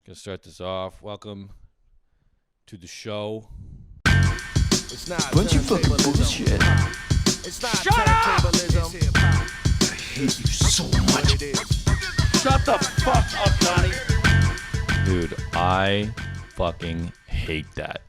Gonna start this off. Welcome to the show. It's not bunch of fucking bullshit. It's not Shut up! I hate you so much. Shut the fuck up, Donnie. Dude, I fucking hate that.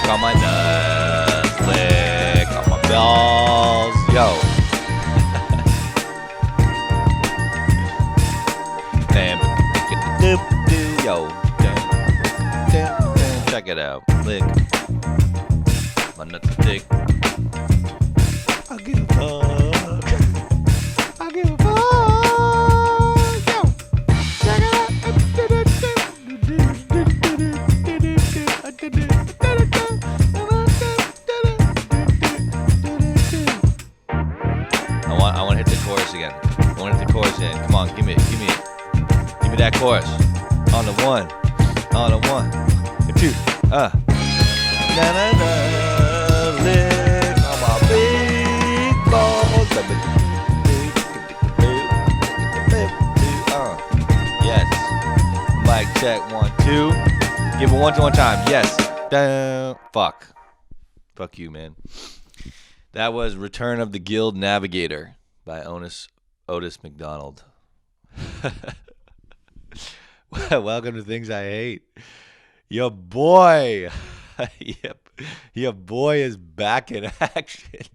On my nuts, lick on my balls, yo. Yo. Check it out, lick my nuts are thick. I give a fuck. I give a fuck. Yo. Check it out. I want to hit the chorus again. I want to hit the chorus again. Come on, give me that chorus. On the one, the two, na na na, lick on my big balls. Yes. Mic check 1 2. Give it one time. Yes. Fuck you, man. That was Return of the Guild Navigator by Otis McDonald. Welcome to Things I Hate. Your boy. Yep. Your boy is back in action.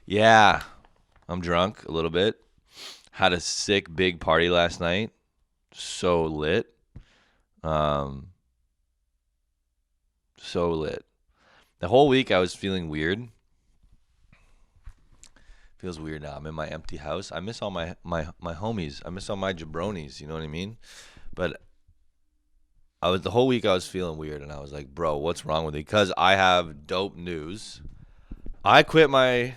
Yeah. I'm drunk a little bit. Had a sick big party last night. So lit. So lit. The whole week I was feeling weird. Feels weird now. I'm in my empty house. I miss all my homies. I miss all my jabronis. You know what I mean? But the whole week I was feeling weird, and I was like, bro, what's wrong with me? Because I have dope news. I quit my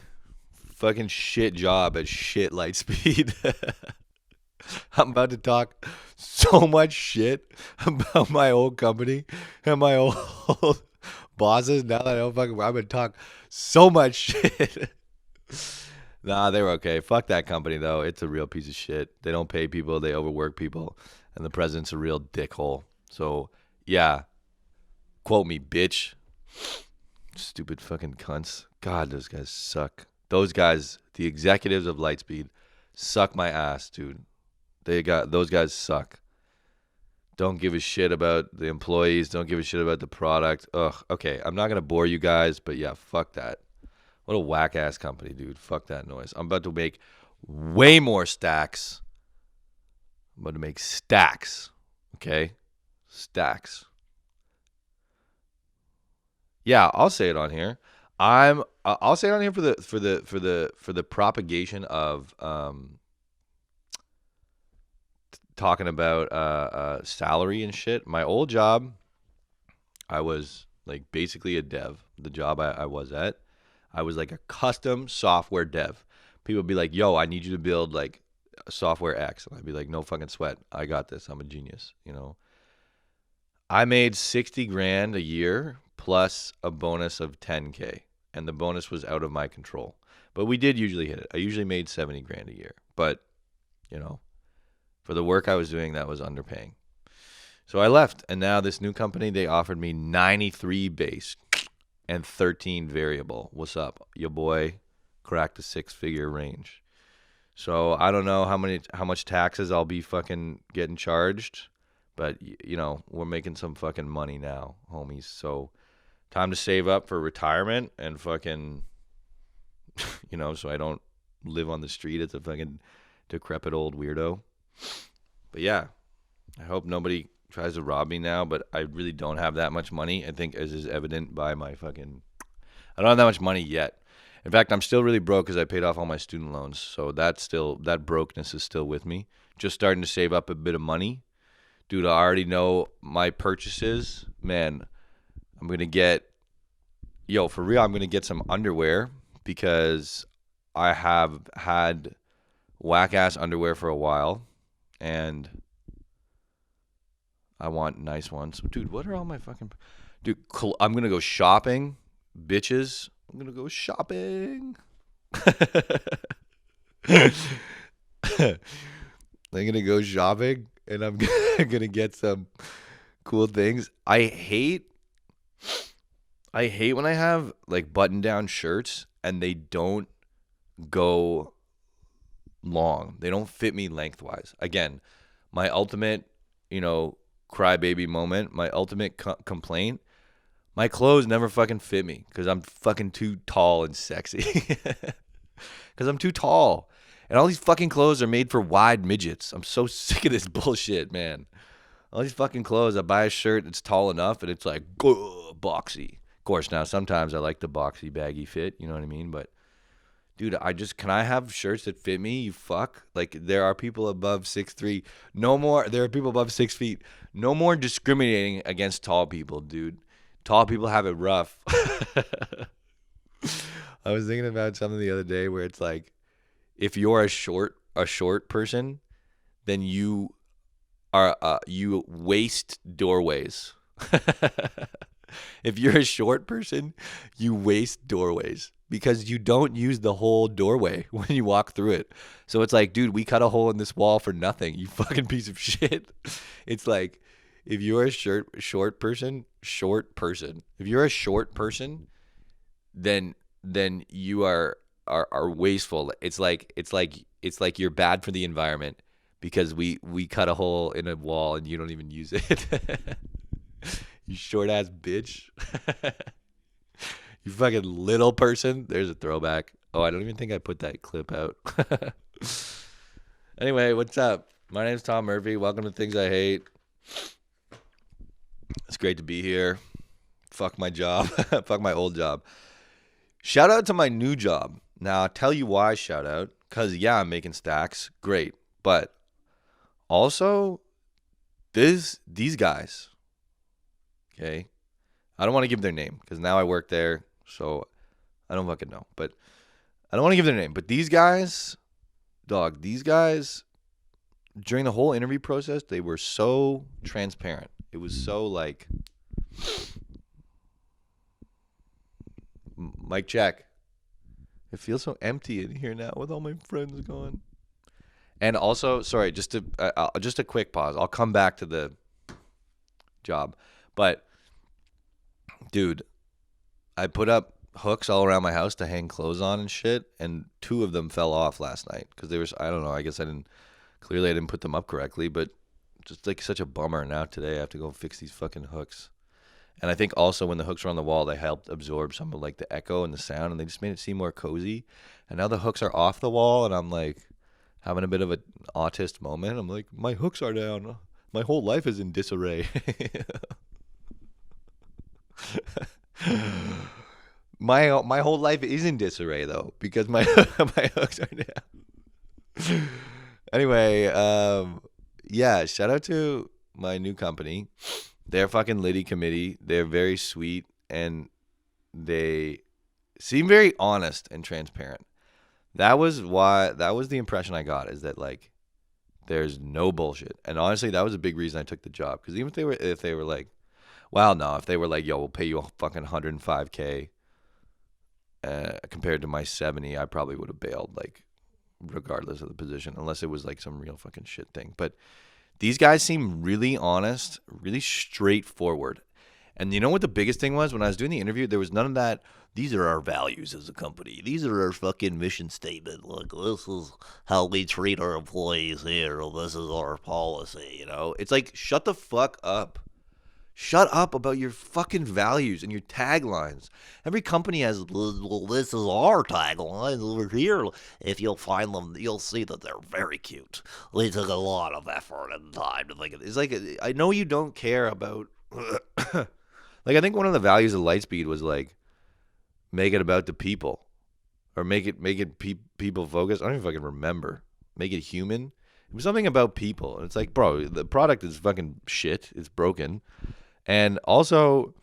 fucking shit job at shit Lightspeed. I'm about to talk so much shit about my old company and my old bosses. Now that I don't fucking, I'm gonna talk so much shit. Nah, they were okay. Fuck that company, though. It's a real piece of shit. They don't pay people. They overwork people. And the president's a real dickhole. So, yeah. Quote me, bitch. Stupid fucking cunts. God, those guys suck. Those guys, the executives of Lightspeed, suck my ass, dude. Those guys suck. Don't give a shit about the employees. Don't give a shit about the product. Ugh. Okay, I'm not going to bore you guys, but yeah, fuck that. What a whack-ass company, dude. Fuck that noise. I'm about to make way more stacks. I'm about to make stacks. Okay? Stacks. Yeah, I'll say it on here. I'll say it on here for the propagation of talking about salary and shit. My old job, I was like basically a dev. The job I was at. I was like a custom software dev. People would be like, yo, I need you to build like software X. And I'd be like, no fucking sweat. I got this. I'm a genius, you know. I made 60 grand a year plus a bonus of 10K. And the bonus was out of my control. But we did usually hit it. I usually made 70 grand a year. But, you know, for the work I was doing, that was underpaying. So I left. And now this new company, they offered me 93 base and 13 variable. What's up? Your boy cracked the 6-figure range. So I don't know how much taxes I'll be fucking getting charged, but you know, we're making some fucking money now, homies. So time to save up for retirement and fucking, you know, so I don't live on the street as a fucking decrepit old weirdo. But yeah, I hope nobody tries to rob me now, but I really don't have that much money. I think as is evident by my fucking, I don't have that much money yet. In fact, I'm still really broke because I paid off all my student loans. So that brokenness is still with me. Just starting to save up a bit of money. Dude, I already know my purchases. Man, I'm going to get, for real, I'm going to get some underwear because I have had whack ass underwear for a while and I want nice ones. Dude, what are all my fucking. Dude, I'm going to go shopping. Bitches, I'm going to go shopping. I'm going to go shopping and I'm going to get some cool things. I hate when I have like button down shirts and they don't go long. They don't fit me lengthwise. Again, my ultimate, crybaby moment, my ultimate complaint, my clothes never fucking fit me because I'm fucking too tall and sexy. Because I'm too tall. And all these fucking clothes are made for wide midgets. I'm so sick of this bullshit, man. All these fucking clothes, I buy a shirt that's tall enough and it's like, boxy. Of course, now sometimes I like the boxy, baggy fit, you know what I mean? But, dude, can I have shirts that fit me? You fuck. Like, there are people above 6'3". There are people above 6 feet. No more discriminating against tall people, dude. Tall people have it rough. I was thinking about something the other day where it's like, if you're a short person, then you waste doorways. If you're a short person, you waste doorways because you don't use the whole doorway when you walk through it. So it's like, dude, we cut a hole in this wall for nothing, you fucking piece of shit. It's like, if you're a short person, if you're a short person, then you are wasteful. It's like you're bad for the environment because we cut a hole in a wall and you don't even use it. You short ass bitch. You fucking little person. There's a throwback. Oh, I don't even think I put that clip out. Anyway, what's up? My name's Tom Murphy. Welcome to Things I Hate. It's great to be here. Fuck my job. Fuck my old job. Shout out to my new job. Now, I'll tell you why shout out. Because, yeah, I'm making stacks. Great. But also, these guys, okay? I don't want to give their name because now I work there, so I don't fucking know. But I don't want to give their name. But these guys, during the whole interview process, they were so transparent. It was so like, mic check. It feels so empty in here now with all my friends gone. And also, sorry, just a quick pause. I'll come back to the job. But, dude, I put up hooks all around my house to hang clothes on and shit, and 2 of them fell off last night because they were, I don't know, I guess I didn't put them up correctly, but just like such a bummer. Now today I have to go fix these fucking hooks. And I think also when the hooks were on the wall, they helped absorb some of like the echo and the sound, and they just made it seem more cozy. And now the hooks are off the wall, and I'm like having a bit of an autist moment. I'm like, my hooks are down. My whole life is in disarray. My whole life is in disarray though, because my hooks are down. Anyway, yeah, shout out to my new company. They're fucking Liddy committee. They're very sweet and they seem very honest and transparent. That was the impression I got, is that like there's no bullshit. And honestly, that was a big reason I took the job, because even if they were like, well, no, if they were like, yo, we'll pay you a fucking $105K compared to my 70, I probably would have bailed, like regardless of the position, unless it was like some real fucking shit thing. But these guys seem really honest, really straightforward. And you know what the biggest thing was? When I was doing the interview, there was none of that, these are our values as a company, these are our fucking mission statement, like this is how we treat our employees here, this is our policy, you know? It's like, shut the fuck up. Shut up about your fucking values and your taglines. Every company has, well, this is our tagline over here. If you'll find them, you'll see that they're very cute. We took a lot of effort and time to think of it. It's like, I know you don't care about, like, I think one of the values of Lightspeed was like, make it about the people, or make it people focused. I don't even fucking remember. Make it human. It was something about people. And it's like, bro, the product is fucking shit. It's broken. And also,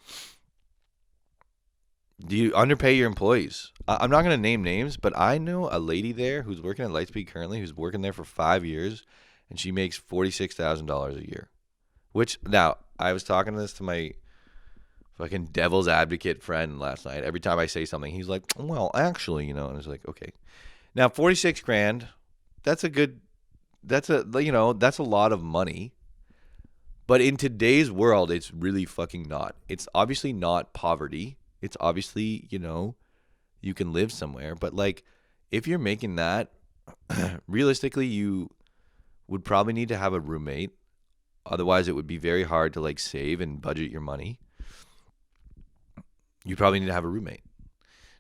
Do you underpay your employees? I'm not going to name names, but I know a lady there who's working at Lightspeed currently, who's working there for 5 years, and she makes $46,000 a year. Which, now, I was talking to this to my fucking devil's advocate friend last night. Every time I say something, he's like, well, actually, and I was like, okay. Now, 46 grand, that's a lot of money. But in today's world, it's really fucking not. It's obviously not poverty. It's obviously, you can live somewhere. But like, if you're making that, realistically, you would probably need to have a roommate. Otherwise, it would be very hard to like save and budget your money. You probably need to have a roommate.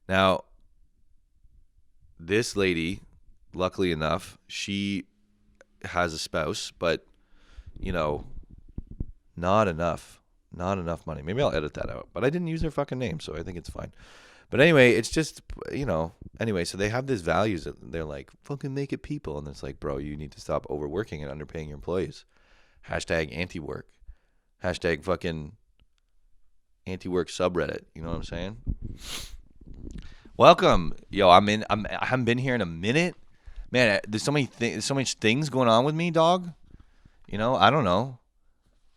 Now, this lady, luckily enough, she has a spouse, but, not enough money. Maybe I'll edit that out, but I didn't use their fucking name, so I think it's fine. But anyway, it's just, anyway, so they have these values that they're like, fucking make it people. And it's like, bro, you need to stop overworking and underpaying your employees. Hashtag anti-work. Hashtag fucking anti-work subreddit. You know what I'm saying? Welcome. Yo, I haven't been here in a minute. Man, there's so much things going on with me, dog. I don't know.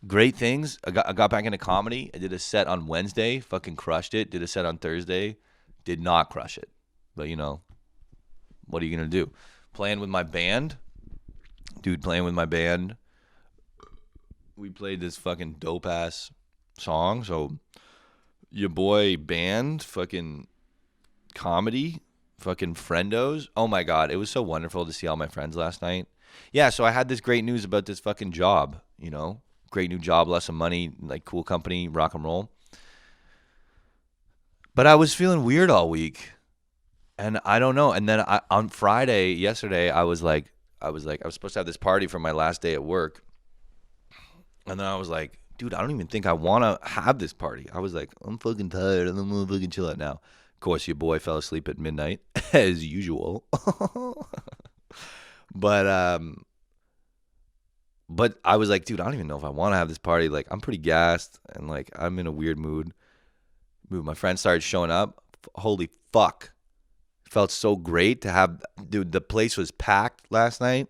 Great things. I got back into comedy. I did a set on Wednesday. Fucking crushed it. Did a set on Thursday. Did not crush it. But, what are you going to do? Playing with my band. Dude, playing with my band. We played this fucking dope-ass song. So, your boy band, fucking comedy, fucking friendos. Oh, my God. It was so wonderful to see all my friends last night. Yeah, so I had this great news about this fucking job, Great new job, less of money, like cool company, rock and roll. But I was feeling weird all week, and I don't know. And then on Friday, yesterday, I was supposed to have this party for my last day at work, and then I was like, dude, I don't even think I want to have this party. I was like, I'm fucking tired, and I'm gonna fucking chill out now. Of course, your boy fell asleep at midnight as usual. But I was like, dude, I don't even know if I want to have this party. Like, I'm pretty gassed, and like, I'm in a weird mood. My friends started showing up. Holy fuck. It felt so great to have, dude, the place was packed last night.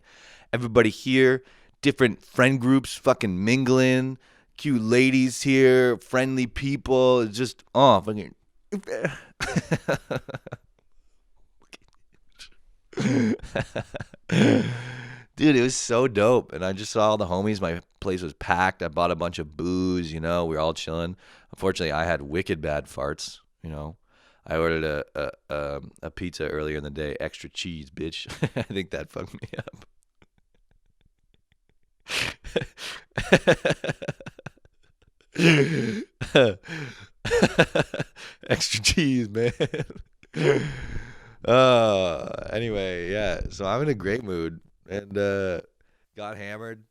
Everybody here, different friend groups fucking mingling. Cute ladies here, friendly people. It's just, fucking. Dude, it was so dope. And I just saw all the homies. My place was packed. I bought a bunch of booze, we were all chilling. Unfortunately, I had wicked bad farts, I ordered a pizza earlier in the day, extra cheese, bitch. I think that fucked me up. Extra cheese, man. Anyway, yeah. So I'm in a great mood. And got hammered,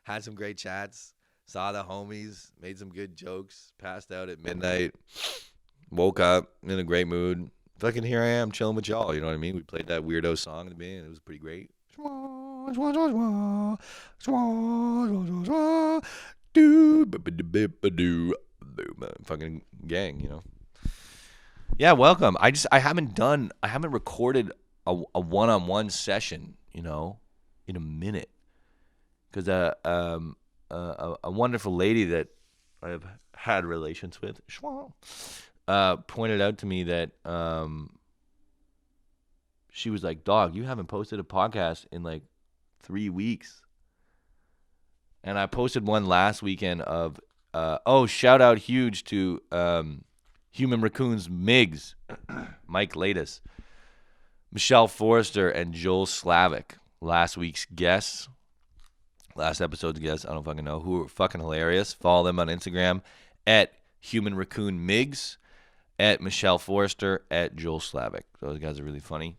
had some great chats, saw the homies, made some good jokes, passed out at midnight, woke up in a great mood. Fucking here I am chilling with y'all, you know what I mean? We played that weirdo song at the beginning. It was pretty great. Fucking gang, Yeah, welcome. I haven't recorded a one-on-one session, in a minute, because a wonderful lady that I've had relations with pointed out to me that she was like, dog, you haven't posted a podcast in like 3 weeks. And I posted one last weekend of shout out huge to Human Raccoon's Migs, Mike Latest, Michelle Forrester, and Joel Slavic, last episode's guests, I don't fucking know, who are fucking hilarious. Follow them on Instagram at Human Raccoon Migs, at Michelle Forrester, at Joel Slavic. Those guys are really funny.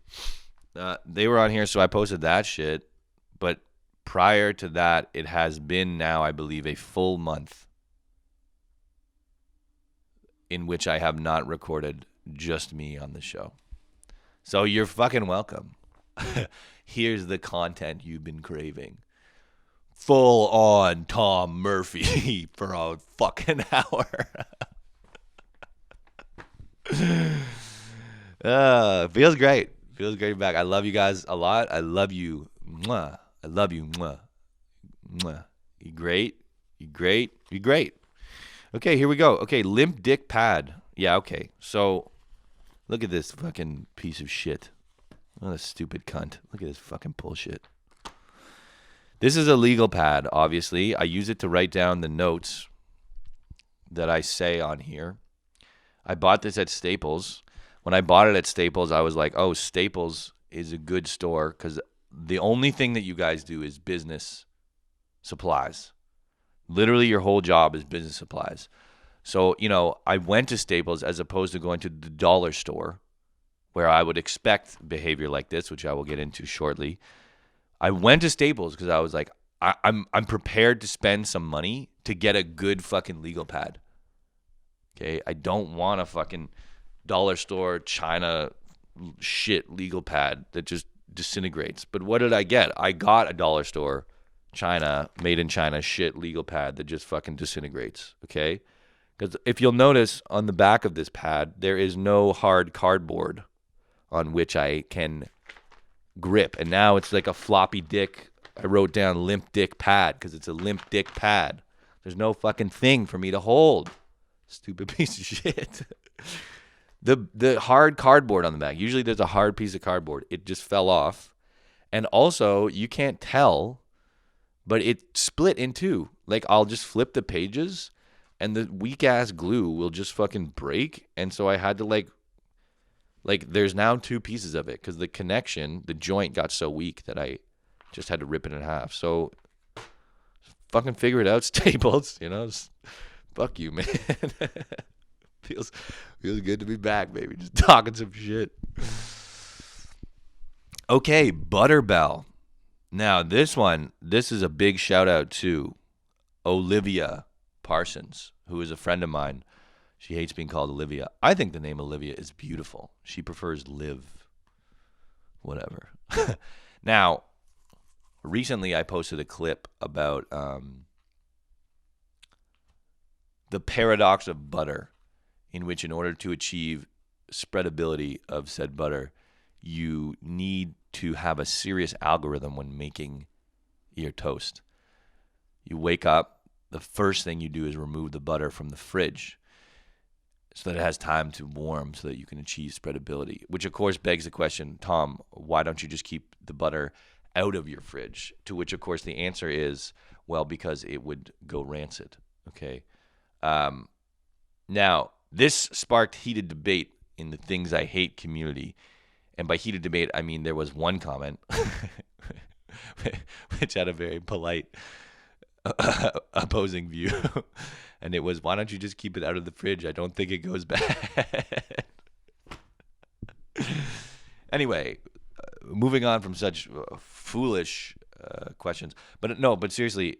They were on here, so I posted that shit. But prior to that, it has been now, I believe, a full month in which I have not recorded just me on the show. So you're fucking welcome. Here's the content you've been craving. Full on Tom Murphy for a fucking hour. Feels great. Feels great to be back. I love you guys a lot. I love you. Mwah. I love you. Mwah. Mwah. You great. You great. You great. Okay, here we go. Okay, limp dick pad. Yeah, okay. So, look at this fucking piece of shit. What a stupid cunt. Look at this fucking bullshit. This is a legal pad, obviously. I use it to write down the notes that I say on here. I bought this at Staples. When I bought it at Staples, I was like, oh, Staples is a good store because the only thing that you guys do is business supplies. Literally, your whole job is business supplies. So, I went to Staples as opposed to going to the dollar store where I would expect behavior like this, which I will get into shortly. I went to Staples because I was like, I'm prepared to spend some money to get a good fucking legal pad. Okay? I don't want a fucking dollar store China shit legal pad that just disintegrates. But what did I get? I got a dollar store China, made in China shit legal pad that just fucking disintegrates, okay? Because if you'll notice on the back of this pad, there is no hard cardboard on which I can grip. And now it's like a floppy dick. I wrote down limp dick pad because it's a limp dick pad. There's no fucking thing for me to hold. Stupid piece of shit. The hard cardboard on the back. Usually there's a hard piece of cardboard. It just fell off. And also, you can't tell, but it split in two. Like, I'll just flip the pages, and the weak-ass glue will just fucking break. And so I had to, like there's now two pieces of it because the connection, the joint got so weak that I just had to rip it in half. So, fucking figure it out, Staples. Fuck you, man. Feels good to be back, baby. Just talking some shit. Okay, Butterbell. Now, this is a big shout out to Olivia Parsons, who is a friend of mine. She hates being called Olivia. I think the name Olivia is beautiful. She prefers Liv. Whatever. Now, recently I posted a clip about the paradox of butter, in which in order to achieve spreadability of said butter, you need to have a serious algorithm when making your toast. You wake up, the first thing you do is remove the butter from the fridge so that it has time to warm so that you can achieve spreadability, which of course begs the question, Tom, why don't you just keep the butter out of your fridge? To which, of course, the answer is, well, because it would go rancid, okay? Now, this sparked heated debate in the Things I Hate community. And by heated debate, I mean there was one comment which had a very polite opposing view. And it was, why don't you just keep it out of the fridge? I don't think it goes bad. Anyway, moving on from such foolish questions. But seriously,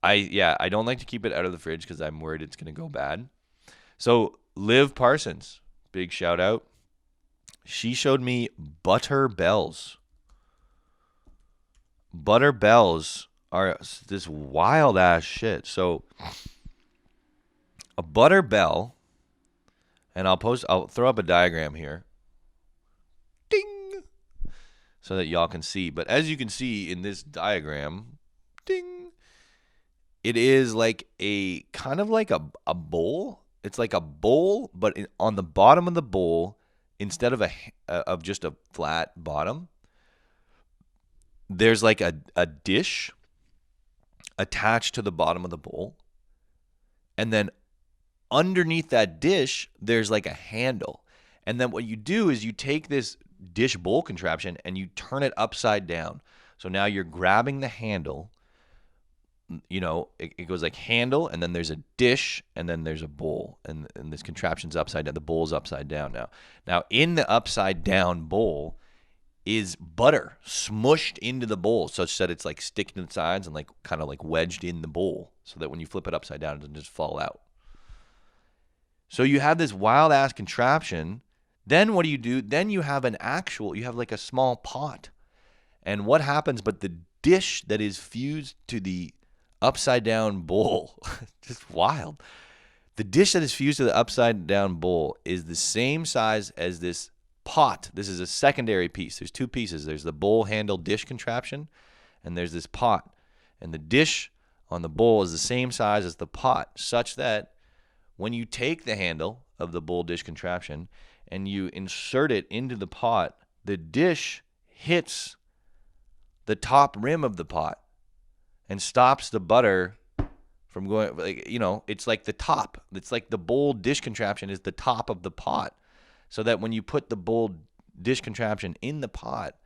I don't like to keep it out of the fridge because I'm worried it's going to go bad. So Liv Parsons, big shout out. She showed me butter bells. Butter bells are this wild ass shit. So a butter bell, and I'll throw up a diagram here. Ding! So that y'all can see. But as you can see in this diagram, ding, it is like a kind of like a bowl. It's like a bowl, but on the bottom of the bowl, instead of just a flat bottom, there's like a dish attached to the bottom of the bowl. And then underneath that dish, there's like a handle. And then what you do is you take this dish bowl contraption and you turn it upside down. So now you're grabbing the handle. It goes like handle, and then there's a dish, and then there's a bowl, and this contraption's upside down. The bowl's upside down now. Now, in the upside down bowl is butter smushed into the bowl such that it's like sticking to the sides and like kind of like wedged in the bowl so that when you flip it upside down, it doesn't just fall out. So you have this wild ass contraption. Then what do? Then you have you have like a small pot. And what happens, but the dish that is fused to the upside down bowl, just wild. The dish that is fused to the upside down bowl is the same size as this pot. This is a secondary piece. There's two pieces. There's the bowl handle dish contraption, and there's this pot. And the dish on the bowl is the same size as the pot, such that when you take the handle of the bowl dish contraption and you insert it into the pot, the dish hits the top rim of the pot and stops the butter from going, like, you know, it's like the top. It's like the bowl dish contraption is the top of the pot, so that when you put the bowl dish contraption in the pot,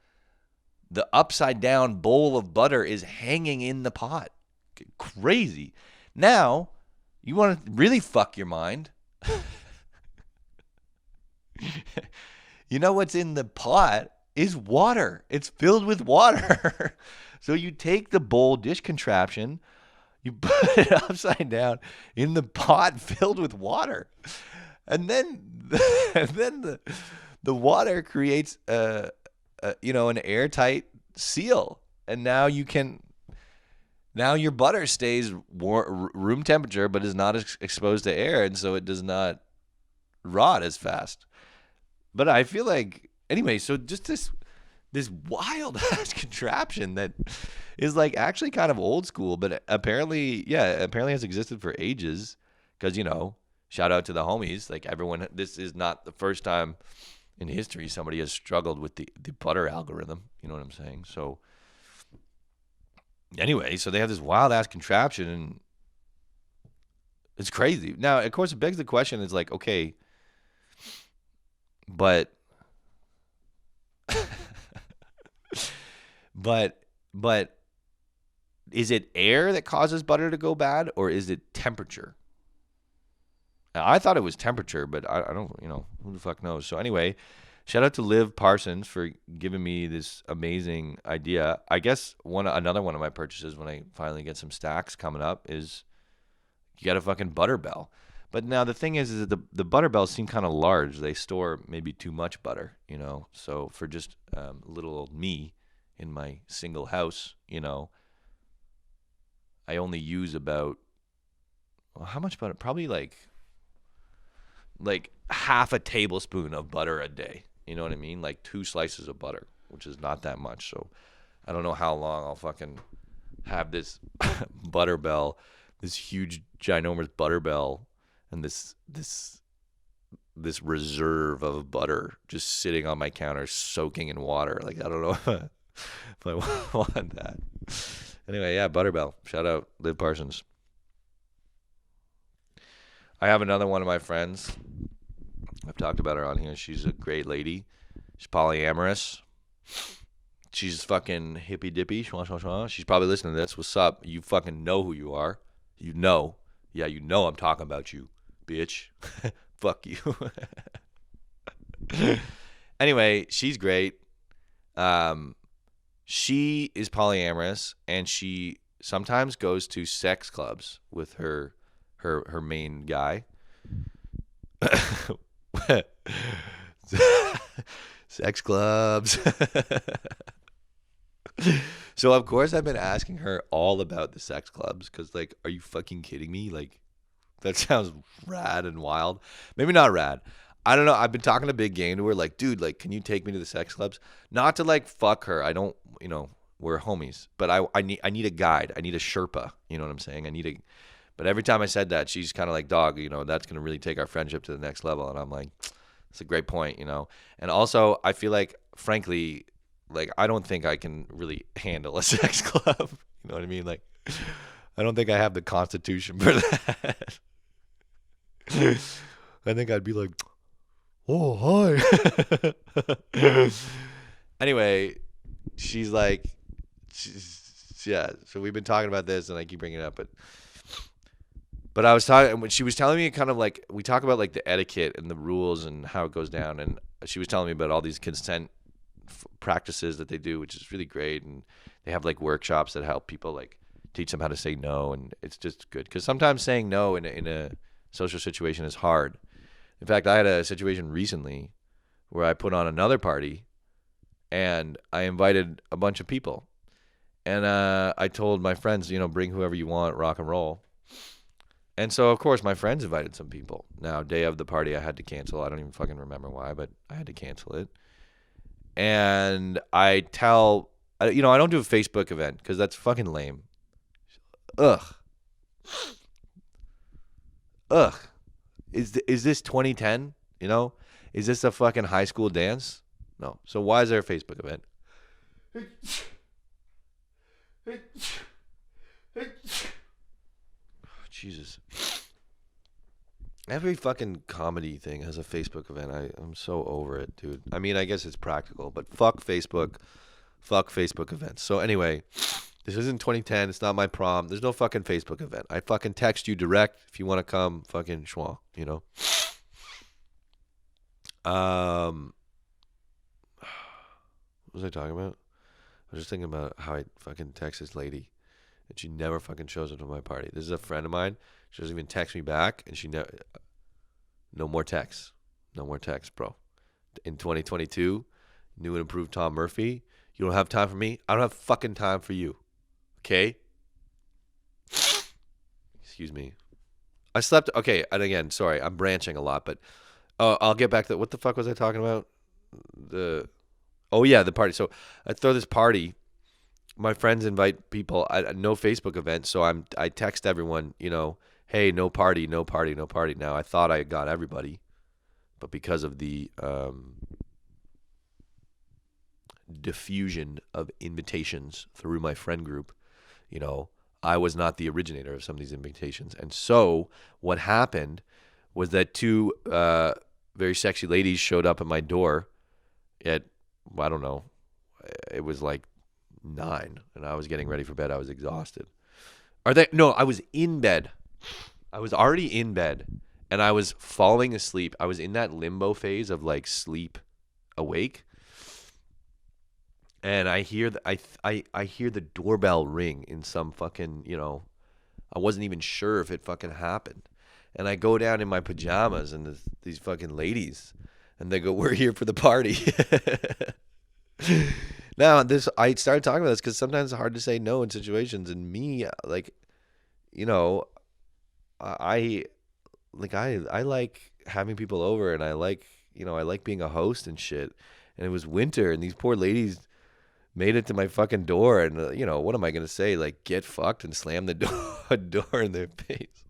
the upside down bowl of butter is hanging in the pot. Crazy. Now, you want to really fuck your mind? You know what's in the pot is water. It's filled with water. So you take the bowl dish contraption, you put it upside down in the pot filled with water, and then the water creates an airtight seal, and now your butter stays room temperature, but is not exposed to air, and so it does not rot as fast. But I feel like, anyway, so just this wild ass contraption that is like actually kind of old school, but apparently has existed for ages. Because, you know, shout out to the homies, like everyone. This is not the first time in history somebody has struggled with the butter algorithm. You know what I'm saying? So anyway, so they have this wild ass contraption, and it's crazy. Now, of course, it begs the question: is like, okay, but but is it air that causes butter to go bad, or is it temperature? Now, I thought it was temperature, but I don't, you know, who the fuck knows? So anyway, shout out to Liv Parsons for giving me this amazing idea. I guess another one of my purchases when I finally get some stacks coming up is you got a fucking butter bell. But now the thing is that the butter bells seem kind of large. They store maybe too much butter, you know. So for just little old me in my single house, you know, I only use about, well, how much butter? Probably like half a tablespoon of butter a day. You know what I mean? Like 2 slices of butter, which is not that much. So I don't know how long I'll fucking have this butter bell, this huge ginormous butter bell, and this reserve of butter just sitting on my counter soaking in water. Like, I don't know if I want that. Anyway, yeah, butter bell. Shout out Liv Parsons. I have another one of my friends. I've talked about her on here. She's a great lady. She's polyamorous. She's fucking hippy dippy. She's probably listening to this. What's up? You fucking know who you are. You know. Yeah, you know I'm talking about you, bitch. Fuck you. Anyway, she's great. She is polyamorous, and she sometimes goes to sex clubs with her main guy. Sex clubs. So of course I've been asking her all about the sex clubs, because, like, are you fucking kidding me? Like, that sounds rad and wild. Maybe not rad. I don't know. I've been talking a big game to her, like, dude, like, can you take me to the sex clubs? Not to, like, fuck her. I don't, you know, we're homies, but I need a guide. I need a Sherpa. You know what I'm saying? But every time I said that, she's kind of like, dog, you know, that's going to really take our friendship to the next level. And I'm like, that's a great point, you know? And also, I feel like, frankly, like, I don't think I can really handle a sex club. You know what I mean? Like, I don't think I have the constitution for that. I think I'd be like, oh, hi. Anyway, she's like, yeah, so we've been talking about this, and I keep bringing it up, but I was talking, when she was telling me, kind of like, we talk about like the etiquette and the rules and how it goes down, and she was telling me about all these consent practices that they do, which is really great, and they have like workshops that help people, like, teach them how to say no, and it's just good, because sometimes saying no in a social situation is hard. In fact, I had a situation recently where I put on another party, and I invited a bunch of people, and I told my friends, you know, bring whoever you want, rock and roll. And so, of course, my friends invited some people. Now, day of the party, I had to cancel. I don't even fucking remember why, but I had to cancel it. And I tell, I don't do a Facebook event because that's fucking lame. Ugh. Ugh. Is this 2010? Is this a fucking high school dance? No. So why is there a Facebook event? Jesus. Every fucking comedy thing has a Facebook event. I'm so over it, dude. I mean, I guess it's practical, but fuck Facebook. Fuck Facebook events. So anyway, this isn't 2010. It's not my prom. There's no fucking Facebook event. I fucking text you direct if you want to come. Fucking schwa, What was I talking about? I was just thinking about how I fucking text this lady, and she never fucking shows up to my party. This is a friend of mine. She doesn't even text me back, and she never. No more texts. No more texts, bro. In 2022, new and improved Tom Murphy. You don't have time for me. I don't have fucking time for you. Okay? Excuse me. I slept. Okay, and again, sorry, I'm branching a lot, but I'll get back to what the fuck was I talking about? The party. So I throw this party. My friends invite people. No Facebook event, so I text everyone. Hey, no party, no party, no party. Now I thought I got everybody, but because of the diffusion of invitations through my friend group, I was not the originator of some of these invitations. And so what happened was that two very sexy ladies showed up at my door at, I don't know, it was like 9, and I was getting ready for bed. I was exhausted. No, I was in bed. I was already in bed, and I was falling asleep. I was in that limbo phase of like sleep awake. And I hear I hear the doorbell ring in some fucking, I wasn't even sure if it fucking happened. And I go down in my pajamas, and these fucking ladies, and they go, "We're here for the party." Now, I started talking about this because sometimes it's hard to say no in situations, and me, like, I like having people over, and I like being a host and shit. And it was winter, and these poor ladies made it to my fucking door, and what am I gonna say? Like, get fucked and slam the door in their face.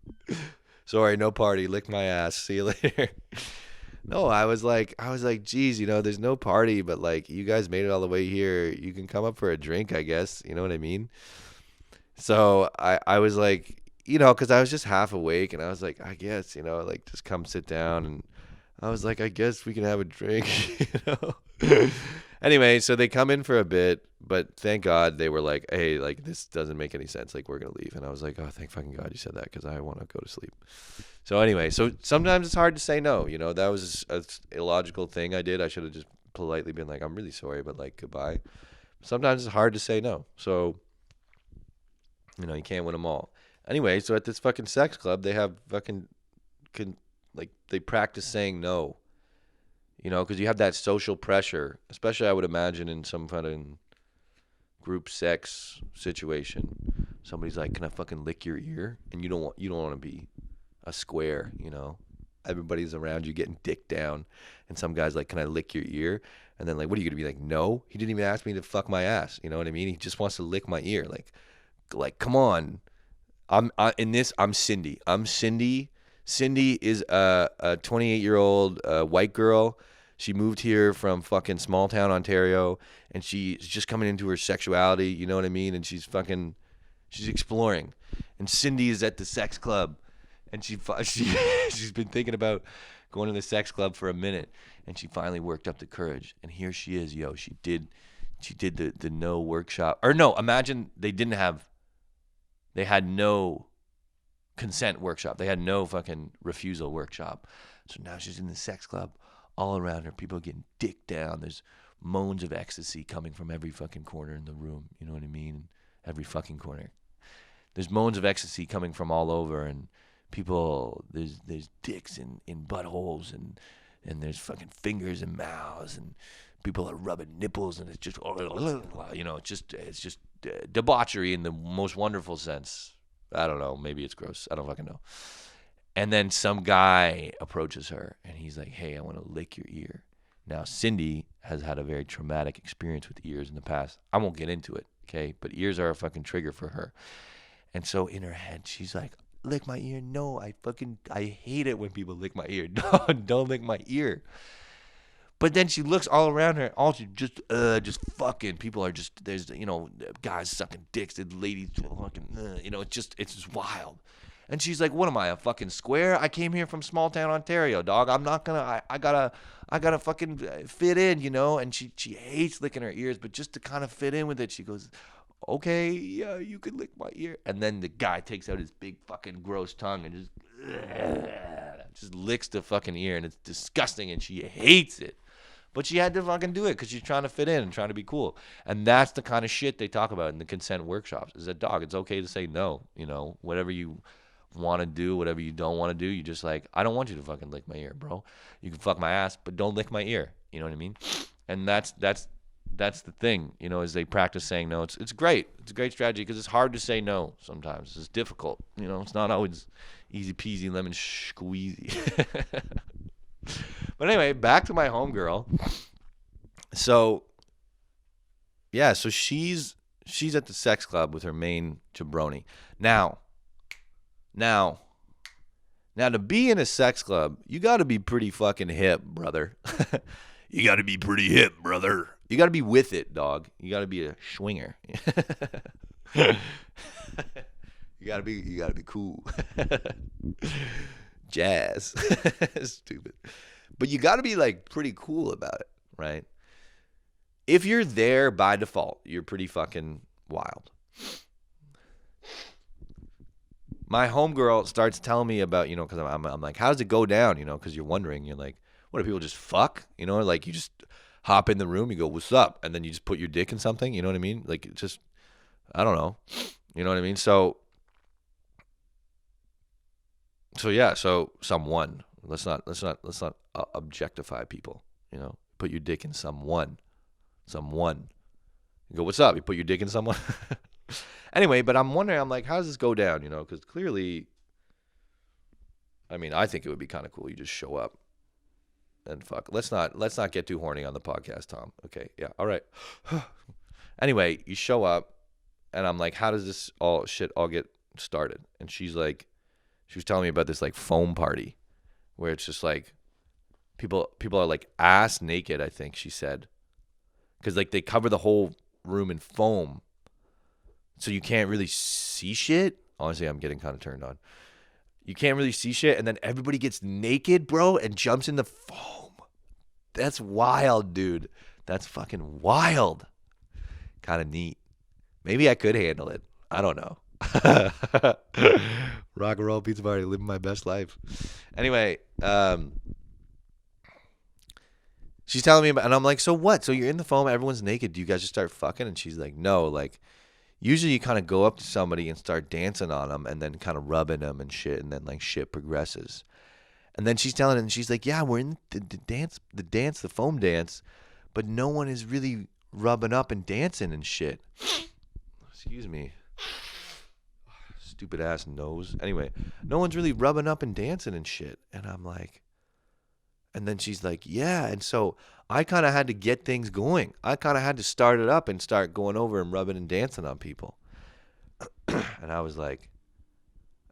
Sorry, no party. Lick my ass. See you later. No, I was like, geez, there's no party, but like, you guys made it all the way here. You can come up for a drink, I guess. You know what I mean? So I was like, because I was just half awake, and I was like, I guess, like, just come sit down. And I was like, I guess we can have a drink, Anyway, so they come in for a bit, but thank God they were like, hey, like, this doesn't make any sense. Like, we're going to leave. And I was like, oh, thank fucking God you said that, because I want to go to sleep. So anyway, so sometimes it's hard to say no. That was an illogical thing I did. I should have just politely been like, I'm really sorry, but like, goodbye. Sometimes it's hard to say no. So, you can't win them all. Anyway, so at this fucking sex club, they have fucking, they practice saying no. Because you have that social pressure, especially I would imagine in some kind of group sex situation. Somebody's like, "Can I fucking lick your ear?" And you don't want to be a square, Everybody's around you getting dick down, and some guy's like, "Can I lick your ear?" And then like, what are you gonna be like? No, he didn't even ask me to fuck my ass. You know what I mean? He just wants to lick my ear. Like, come on. I'm Cindy. I'm Cindy. Cindy is a 28-year-old white girl. She moved here from fucking small town Ontario, and she's just coming into her sexuality, you know what I mean? And she's exploring. And Cindy is at the sex club, and she's been thinking about going to the sex club for a minute, and she finally worked up the courage. And here she is, yo. She did the no workshop. Or no, imagine they had no consent workshop. They had no fucking refusal workshop. So now she's in the sex club. All around her, people are getting dick down. There's moans of ecstasy coming from every fucking corner in the room. You know what I mean? Every fucking corner. There's moans of ecstasy coming from all over, and people, there's dicks in buttholes, and there's fucking fingers in mouths, and people are rubbing nipples, and it's just, it's just debauchery in the most wonderful sense. I don't know. Maybe it's gross. I don't fucking know. And then some guy approaches her and he's like, hey, I want to lick your ear. Now, Cindy has had a very traumatic experience with ears in the past. I won't get into it, okay? But ears are a fucking trigger for her. And so in her head, she's like, lick my ear. No, I hate it when people lick my ear. No, don't lick my ear. But then she looks all around her. All she just fucking people are just, there's, guys sucking dicks, and ladies fucking, it's just wild. And she's like, what am I, a fucking square? I came here from small town Ontario, dog. I'm not gonna, I gotta fucking fit in, And she hates licking her ears, but just to kind of fit in with it, she goes, okay, yeah, you can lick my ear. And then the guy takes out his big fucking gross tongue and just licks the fucking ear, and it's disgusting, and she hates it. But she had to fucking do it because she's trying to fit in and trying to be cool. And that's the kind of shit they talk about in the consent workshops. Is that, dog, it's okay to say no. Whatever you want to do, whatever you don't want to do, you just like, I don't want you to fucking lick my ear, bro. You can fuck my ass, but don't lick my ear. You know what I mean? And that's the thing, as they practice saying no. It's great. It's a great strategy because it's hard to say no sometimes. It's difficult. It's not always easy peasy lemon squeezy. But anyway, back to my homegirl. So, yeah, so she's at the sex club with her main jabroni. Now, to be in a sex club, you got to be pretty fucking hip, brother. You got to be pretty hip, brother. You got to be with it, dog. You got to be a schwinger. You got to be cool. Jazz. Stupid. But you got to be like pretty cool about it, right? If you're there by default, you're pretty fucking wild. My homegirl starts telling me about, because I'm like, how does it go down? Because you're wondering, you're like, what do people just fuck? Like you just hop in the room, you go, what's up? And then you just put your dick in something, you know what I mean? Like it's just, I don't know. You know what I mean? So yeah, so someone, let's not objectify people, put your dick in someone. You go, what's up? You put your dick in someone? Anyway, but I'm wondering, I'm like, how does this go down? Because clearly, I mean, I think it would be kind of cool. You just show up and fuck. Let's not get too horny on the podcast, Tom. Okay, yeah, all right. Anyway, you show up, and I'm like, how does this all get started? And she's like, she was telling me about this like foam party, where it's just like people are like ass naked. I think she said, because like they cover the whole room in foam. So you can't really see shit. Honestly, I'm getting kind of turned on. You can't really see shit, and then everybody gets naked, bro, and jumps in the foam. That's wild, dude. That's fucking wild. Kind of neat. Maybe I could handle it. I don't know. Rock and roll pizza party, living my best life. Anyway, she's telling me about, and I'm like, so what? So you're in the foam, everyone's naked. Do you guys just start fucking? And she's like, no, like, usually you kind of go up to somebody and start dancing on them and then kind of rubbing them and shit, and then like shit progresses. And then she's telling it, and she's like, yeah, we're in the foam dance, but no one is really rubbing up and dancing and shit. Excuse me. Stupid ass nose. Anyway, no one's really rubbing up and dancing and shit. And I'm like, and then she's like, yeah. And so I kind of had to get things going. I kind of had to start it up and start going over and rubbing and dancing on people. And I was like,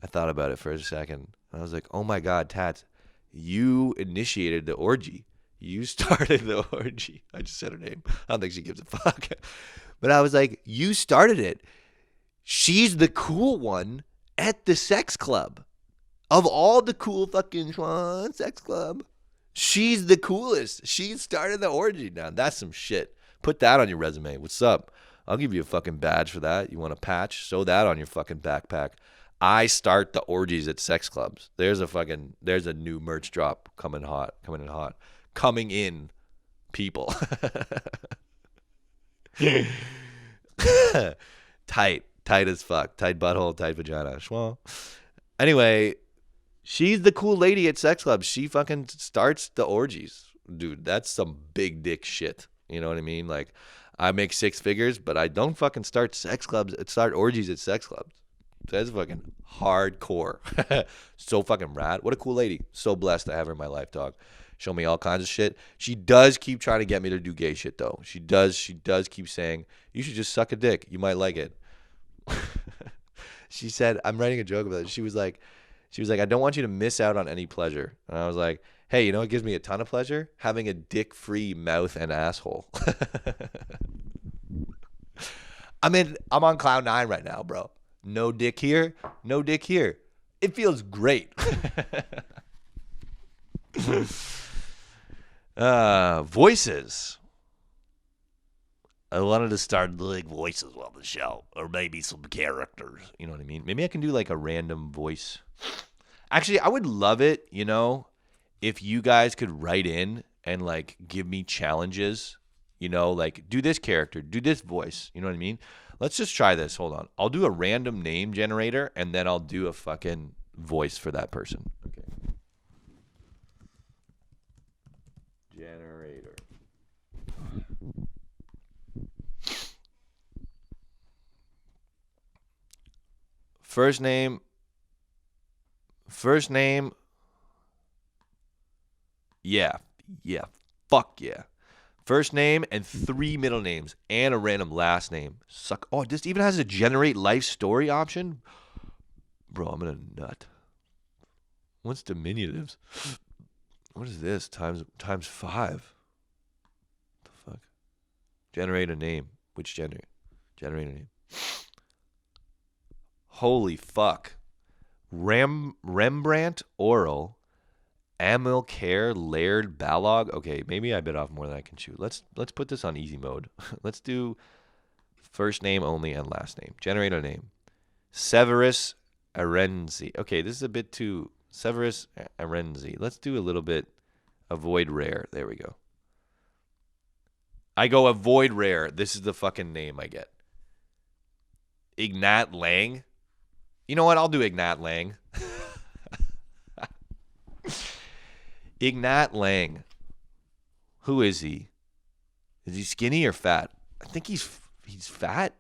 I thought about it for a second. And I was like, oh my God, Tats, you initiated the orgy. You started the orgy. I just said her name. I don't think she gives a fuck. But I was like, you started it. She's the cool one at the sex club. Of all the cool fucking sex club, she's the coolest. She started the orgy. Now, that's some shit. Put that on your resume. What's up? I'll give you a fucking badge for that. You want a patch? Sew that on your fucking backpack. I start the orgies at sex clubs. There's a new merch drop coming in hot. Coming in, people. Tight as fuck. Tight butthole, tight vagina. Schwa. Anyway, she's the cool lady at sex clubs. She fucking starts the orgies. Dude, that's some big dick shit. You know what I mean? Like, I make six figures, but I don't fucking start orgies at sex clubs. That's fucking hardcore. So fucking rad. What a cool lady. So blessed to have her in my life, dog. Show me all kinds of shit. She does keep trying to get me to do gay shit, though. She does keep saying, you should just suck a dick. You might like it. She said, I'm writing a joke about it. She was like, I don't want you to miss out on any pleasure. And I was like, hey, you know what gives me a ton of pleasure? Having a dick-free mouth and asshole. I'm on cloud 9 right now, bro. No dick here, no dick here. It feels great. Voices. I wanted to start doing voices on the show, or maybe some characters. You know what I mean? Maybe I can do like a random voice. Actually, I would love it, you know, if you guys could write in and like give me challenges, you know, like do this character, do this voice. You know what I mean? Let's just try this. Hold on. I'll do a random name generator and then I'll do a fucking voice for that person. Okay. Generator. First name. Yeah. Fuck yeah. First name and 3 middle names and a random last name. Suck. Oh, this even has a generate life story option? Bro, I'm gonna nut. What's diminutives? What is this? Times 5. What the fuck? Generate a name. Which generate? Generate a name. Holy fuck. Rembrandt Oral. Amilcare Laird Balog. Okay, maybe I bit off more than I can chew. Let's put this on easy mode. Let's do first name only and last name. Generate a name. Severus Arenzi. Okay, this is a bit too Severus Arenzi. Let's do a little bit avoid rare. There we go. I go avoid rare. This is the fucking name I get. Ignat Lang. You know what? I'll do Ignat Lang. Ignat Lang. Who is he? Is he skinny or fat? I think he's fat.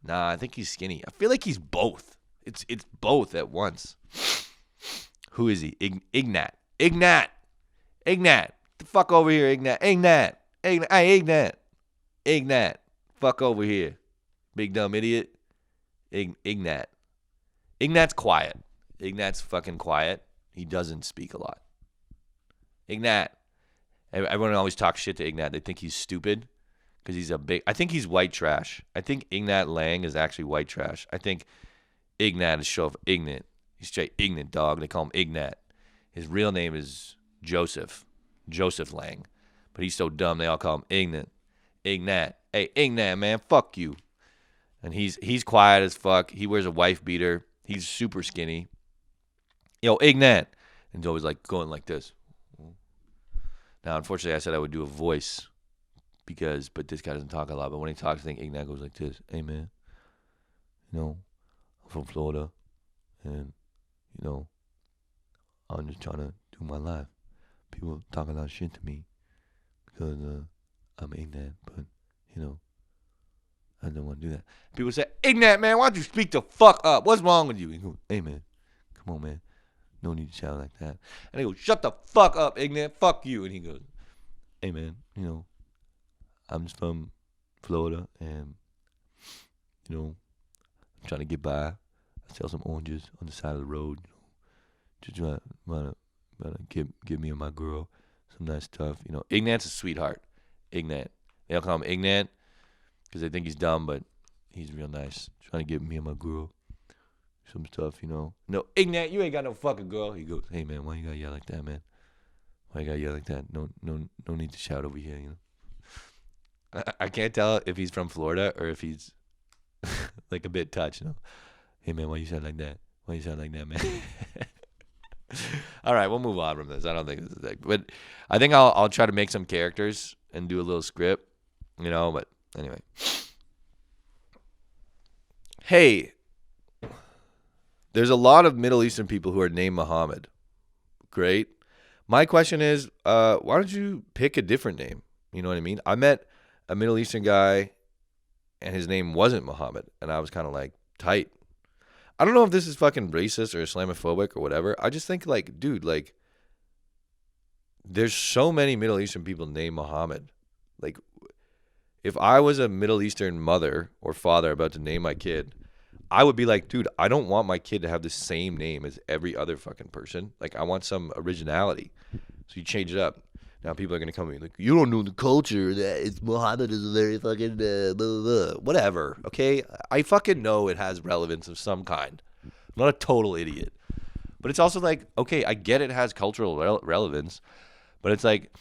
Nah, I think he's skinny. I feel like he's both. It's both at once. Who is he? Ignat. The fuck over here, Ignat. Ignat. Fuck over here. Big dumb idiot. Ignat. Ignat's quiet. Ignat's fucking quiet. He doesn't speak a lot. Ignat. Everyone always talks shit to Ignat. They think he's stupid because he's I think he's white trash. I think Ignat Lang is actually white trash. I think Ignat is show of ignorant. He's straight ignorant, dog. They call him Ignat. His real name is Joseph Lang. But he's so dumb, they all call him ignorant. Ignat. Hey, Ignat, man, fuck you. And he's quiet as fuck. He wears a wife beater. He's super skinny. Yo, Ignat. And he's always like going like this. Now, unfortunately, I said I would do a voice but this guy doesn't talk a lot. But when he talks, I think Ignat goes like this. Hey, man, you know, I'm from Florida, and, you know, I'm just trying to do my life. People talk a lot of shit to me because I'm Ignat, but, you know, I don't want to do that. People say, Ignat, man, why don't you speak the fuck up? What's wrong with you? He goes, hey, man, come on, man. No need to shout like that. And I go, shut the fuck up, Ignat. Fuck you. And he goes, hey, man, you know, I'm just from Florida, and, you know, I'm trying to get by. I sell some oranges on the side of the road. Just want to give me and my girl some nice stuff. You know, Ignat's a sweetheart. Ignat. They all call him Ignat because they think he's dumb, but he's real nice. Trying to give me and my girl some stuff, you know. No, Ignat, you ain't got no fucking girl. He goes, hey, man, why you gotta yell like that, man? Why you gotta yell like that? No need to shout over here, you know. I can't tell if he's from Florida or if he's like a bit touched, you know. Hey, man, why you sound like that? Why you sound like that, man? All right, we'll move on from this. I don't think this is that. But I think I'll try to make some characters and do a little script, you know. But anyway. Hey, there's a lot of Middle Eastern people who are named Muhammad. Great. My question is, why don't you pick a different name? You know what I mean? I met a Middle Eastern guy, and his name wasn't Muhammad, and I was kind of like, tight. I don't know if this is fucking racist or Islamophobic or whatever. I just think, like, dude, like, there's so many Middle Eastern people named Muhammad. Like, if I was a Middle Eastern mother or father about to name my kid, I would be like, dude, I don't want my kid to have the same name as every other fucking person. Like, I want some originality. So you change it up. Now people are going to come at me like, you don't know the culture. That it's Muhammad is a very fucking blah, blah, blah. Whatever, okay? I fucking know it has relevance of some kind. I'm not a total idiot. But it's also like, okay, I get it has cultural relevance. But it's like,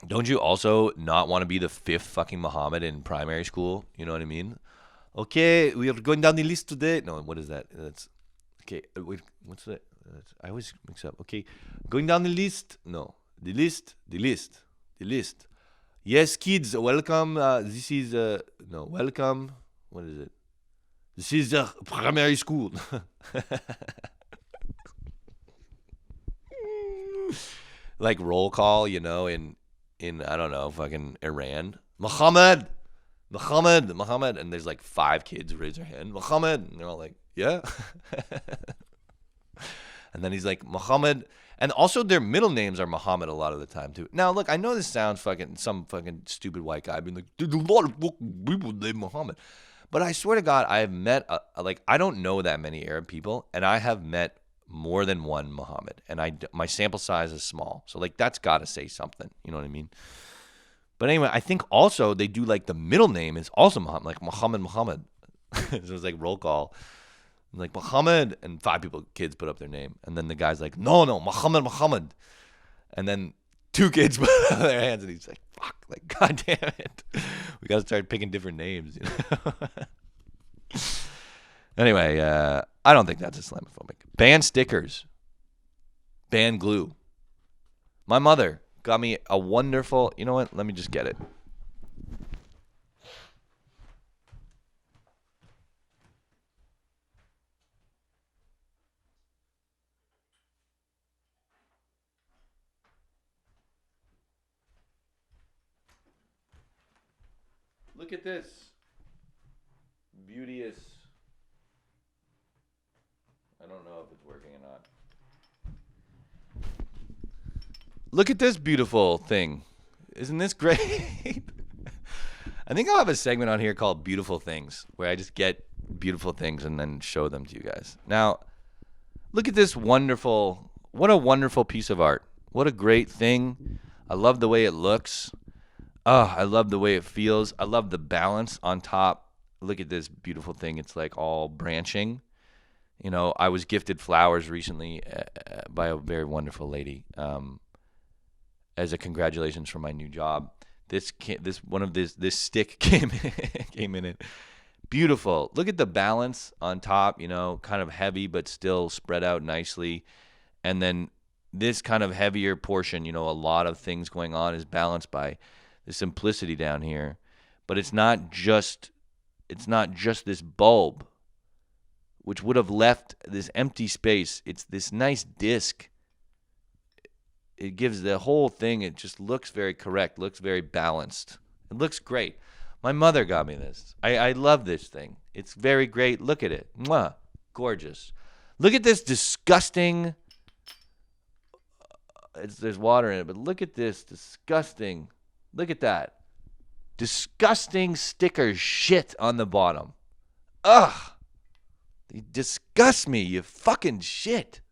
don't you also not want to be the fifth fucking Muhammad in primary school? You know what I mean? Okay, we are going down the list today. No, what is that? That's okay. Wait, what's that? I always mix up. Okay, going down the list. No, the list. Yes, kids, welcome. This is no, welcome. What is it? This is primary school. Like roll call, you know, in I don't know, fucking Iran. Muhammad, and there's like 5 kids raise their hand. Muhammad, and they're all like, yeah. And then he's like, Muhammad, and also their middle names are Muhammad a lot of the time too. Now, look, I know this sounds fucking some fucking stupid white guy being like, there's a lot of people named Muhammad, but I swear to God, I have met like I don't know that many Arab people, and I have met more than one Muhammad, and my sample size is small, so like that's got to say something, you know what I mean? But anyway, I think also they do like the middle name is also Muhammad, like Muhammad. So it's like roll call, like Muhammad, and 5 kids put up their name, and then the guy's like, no, Muhammad, and then 2 kids put up their hands, and he's like, fuck, like god damn it, we gotta start picking different names, you know? Anyway, I don't think that's Islamophobic. Ban stickers. Ban glue. My mother got me a wonderful... You know what? Let me just get it. Look at this. Beauteous... I don't know if it's working or not. Look at this beautiful thing. Isn't this great? I think I'll have a segment on here called Beautiful Things, where I just get beautiful things and then show them to you guys. Now, look at this wonderful, what a wonderful piece of art. What a great thing. I love the way it looks. Oh, I love the way it feels. I love the balance on top. Look at this beautiful thing. It's like all branching. You know, I was gifted flowers recently by a very wonderful lady as a congratulations for my new job. This stick came in it. Beautiful. Look at the balance on top, you know, kind of heavy but still spread out nicely. And then this kind of heavier portion, you know, a lot of things going on is balanced by the simplicity down here. But it's not just this bulb, which would have left this empty space. It's this nice disc. It gives the whole thing, it just looks very correct, looks very balanced. It looks great. My mother got me this. I love this thing. It's very great. Look at it. Mwah. Gorgeous. Look at this disgusting, there's water in it, but look at this disgusting, look at that. Disgusting sticker shit on the bottom. Ugh. You disgust me, you fucking shit.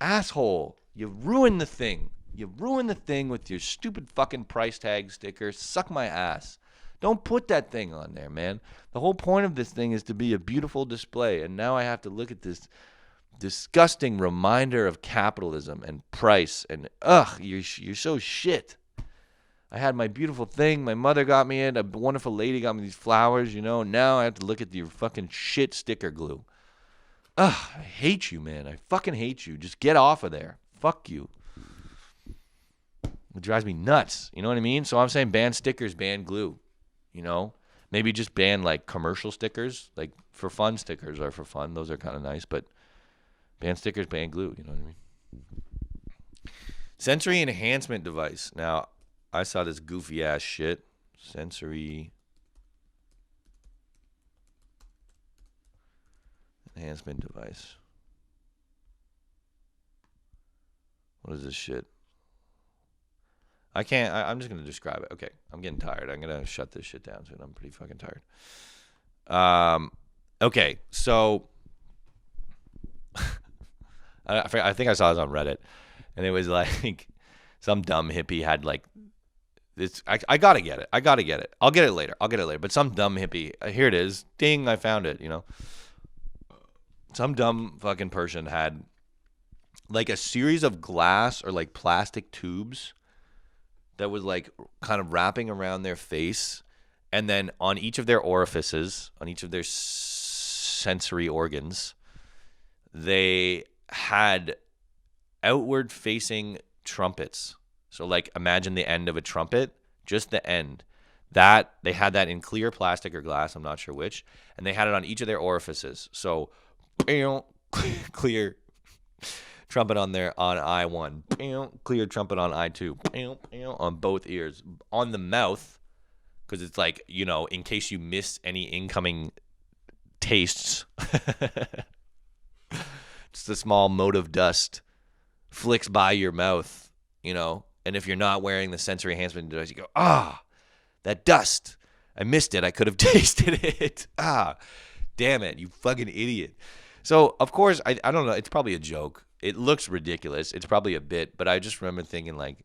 Asshole. You ruined the thing. You ruined the thing with your stupid fucking price tag sticker. Suck my ass. Don't put that thing on there, man. The whole point of this thing is to be a beautiful display, and now I have to look at this disgusting reminder of capitalism and price, and you're so shit. I had my beautiful thing. My mother got me it. A wonderful lady got me these flowers, you know. Now I have to look at your fucking shit sticker glue. I hate you, man. I fucking hate you. Just get off of there. Fuck you. It drives me nuts. You know what I mean? So I'm saying ban stickers, ban glue. You know? Maybe just ban, like, commercial stickers. Like, for fun stickers are for fun. Those are kind of nice. But ban stickers, ban glue. You know what I mean? Sensory enhancement device. Now, I saw this goofy ass shit. Sensory enhancement device. What is this shit? I can't. I'm just gonna describe it. Okay, I'm getting tired. I'm gonna shut this shit down soon. I'm pretty fucking tired. Okay, so I think I saw this on Reddit, and it was like some dumb hippie had like this. I gotta get it. I'll get it later. But some dumb hippie. Here it is. Ding! I found it. Some dumb fucking person had like a series of glass or like plastic tubes that was like kind of wrapping around their face, and then on each of their orifices, on each of their sensory organs, they had outward facing trumpets. So like imagine the end of a trumpet, just the end. That they had that in clear plastic or glass, I'm not sure which, and they had it on each of their orifices. So clear trumpet on I1, clear trumpet on I2, on both ears, on the mouth, because it's like, in case you miss any incoming tastes, just a small mote of dust flicks by your mouth, and if you're not wearing the sensory enhancement device, you go, that dust, I missed it, I could have tasted it, damn it, you fucking idiot. So, of course, I don't know, it's probably a joke. It looks ridiculous. It's probably a bit, but I just remember thinking like,